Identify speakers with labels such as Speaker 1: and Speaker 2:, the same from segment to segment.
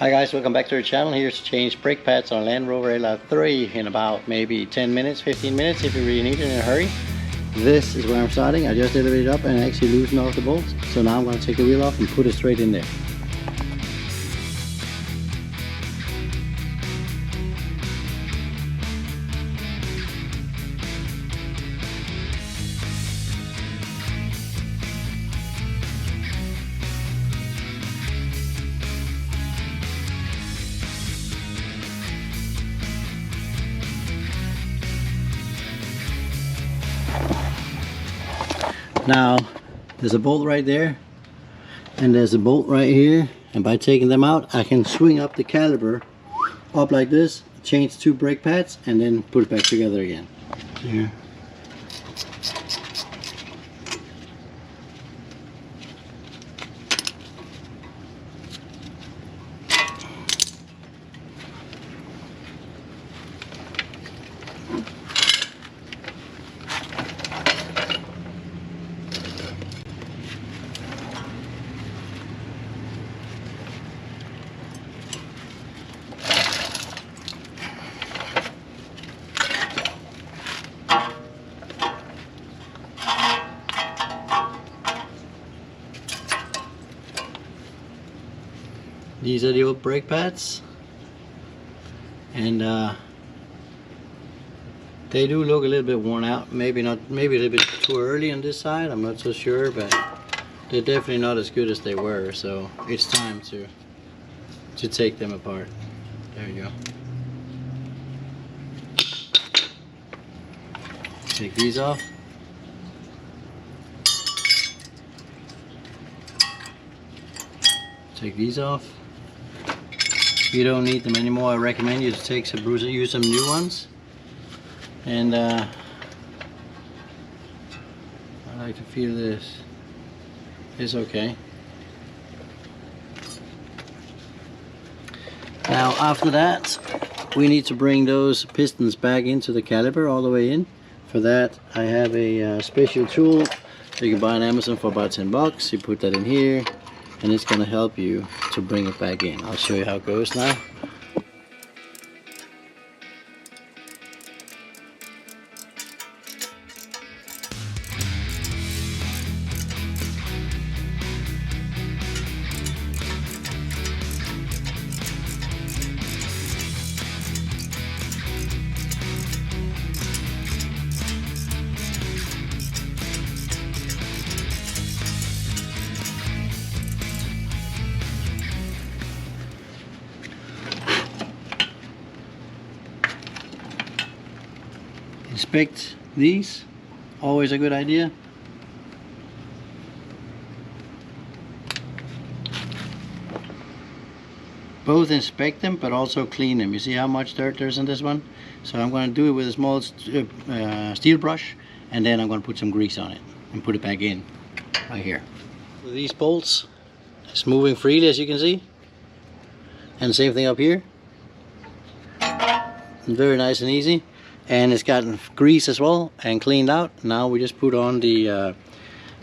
Speaker 1: Hi guys, welcome back to the channel. Here's to change brake pads on Land Rover LR3 in about maybe 10 minutes, 15 minutes if you really need it in a hurry. This is where I'm starting. I just elevated it up and actually loosened off the bolts. So now I'm going to take the wheel off and put it straight in there. Now there's a bolt right there and there's a bolt right here, and by taking them out I can swing up the caliper up like this, change 2 brake pads and then put it back together again. Here. These are the old brake pads, and they do look a little bit worn out. Maybe a little bit too early on this side, I'm not so sure, but they're definitely not as good as they were, so it's time to take them apart. There you go. Take these off. Take these off. You don't need them anymore. I recommend you to take some use some new ones. And I like to feel this. It's okay. Now after that, we need to bring those pistons back into the caliper all the way in. For that, I have a special tool you can buy on Amazon for about 10 bucks. You put that in here, and it's going to help you to bring it back in. I'll show you how it goes now. Inspect these, always a good idea. Both inspect them but also clean them. You see how much dirt there's in this one? So I'm going to do it with a small steel brush, and then I'm going to put some grease on it and put it back in right here. These bolts, it's moving freely as you can see, and the same thing up here. Very nice and easy. And it's gotten grease as well and cleaned out. Now we just put on the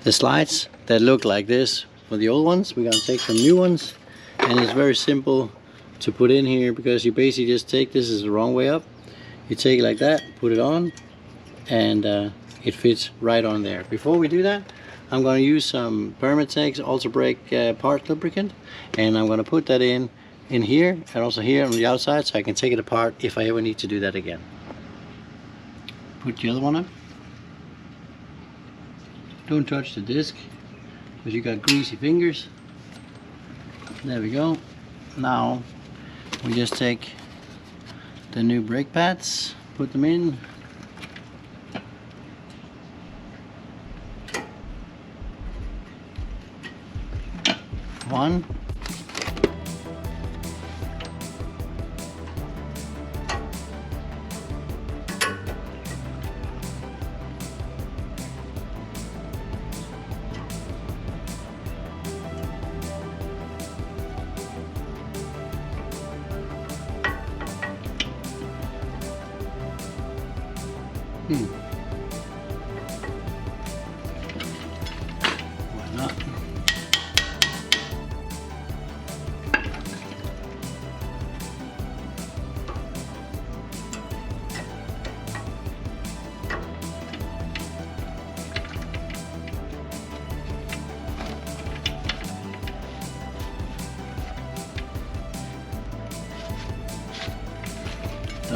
Speaker 1: slides that look like this for the old ones. We're gonna take some new ones, and it's very simple to put in here because you basically just take this is the wrong way up. You take it like that, put it on, and it fits right on there. Before we do that, I'm going to use some Permatex Ultra Brake part lubricant, and I'm going to put that in here and also here on the outside, so I can take it apart if I ever need to do that again. Put the other one on. Don't touch the disc because you got greasy fingers. There we go. Now we just take the new brake pads, put them in. One. Why not?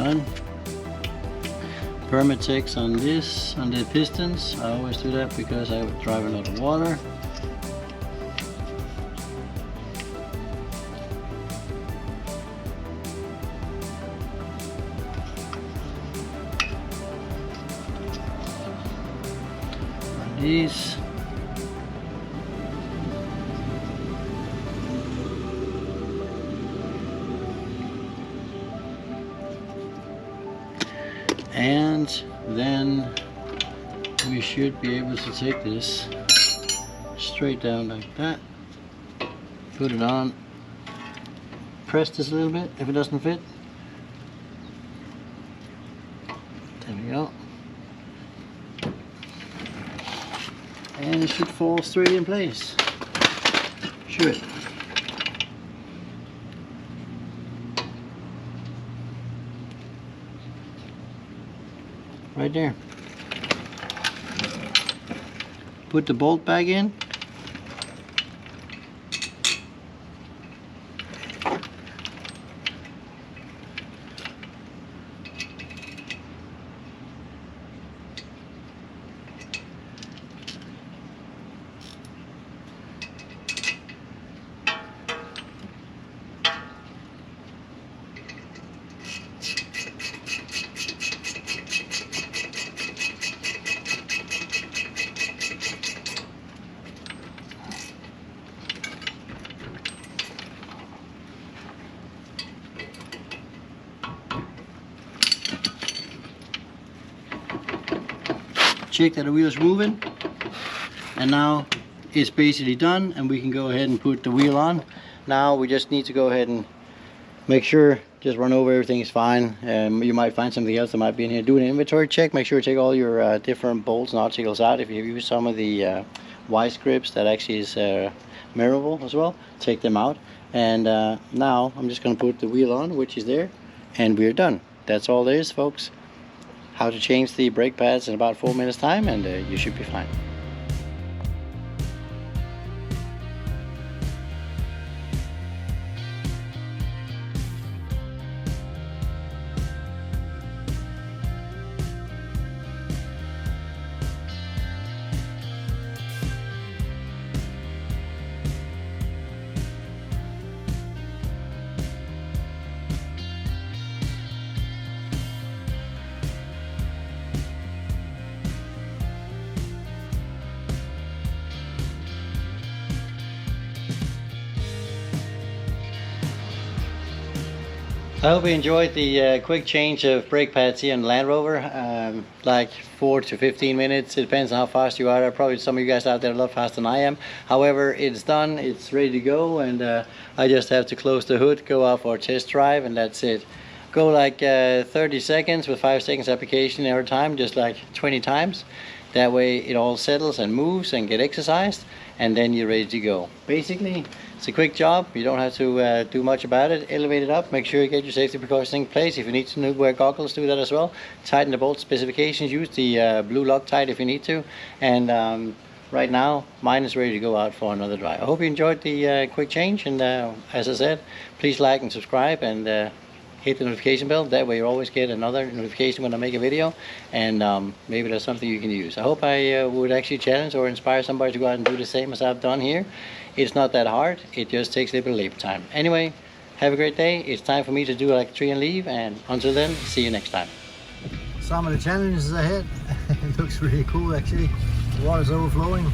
Speaker 1: done. Permit checks on this, on the pistons. I always do that because I would drive a lot of water. On these. And then we should be able to take this straight down like that, put it on, press this a little bit if it doesn't fit. There we go. And it should fall straight in place. Should. Right there. Put the bolt back in. Check that the wheel is moving, and now it's basically done, and we can go ahead and put the wheel on. Now we just need to go ahead and make sure, just run over everything is fine. You might find something else that might be in here. Do an inventory check, make sure you take all your different bolts and articles out. If you use some of the vice grips that actually is mirrorable as well, take them out. And now I'm just going to put the wheel on, which is there, and we're done. That's all there is, folks. How to change the brake pads in about 4 minutes time, and you should be fine. I hope you enjoyed the quick change of brake pads here in Land Rover. Like 4 to 15 minutes, it depends on how fast you are. Probably some of you guys out there are a lot faster than I am. However, it's done, it's ready to go, and I just have to close the hood, go out for a test drive, and that's it. Go like 30 seconds with 5 seconds application every time, just like 20 times. That way it all settles and moves and get exercised, and then you're ready to go. Basically, it's a quick job. You don't have to do much about it. Elevate it up, make sure you get your safety precautions in place. If you need to wear goggles, do that as well. Tighten the bolt specifications, use the blue Loctite if you need to. And right now, mine is ready to go out for another drive. I hope you enjoyed the quick change, and as I said, please like and subscribe, and hit the notification bell. That way you always get another notification when I make a video, and maybe that's something you can use. I hope I would actually challenge or inspire somebody to go out and do the same as I've done here. It's not that hard, it just takes a little bit of labor time. Anyway, have a great day. It's time for me to do like 3 and leave, and until then, see you next time. Some of the challenges ahead. It looks really cool actually. The water's overflowing.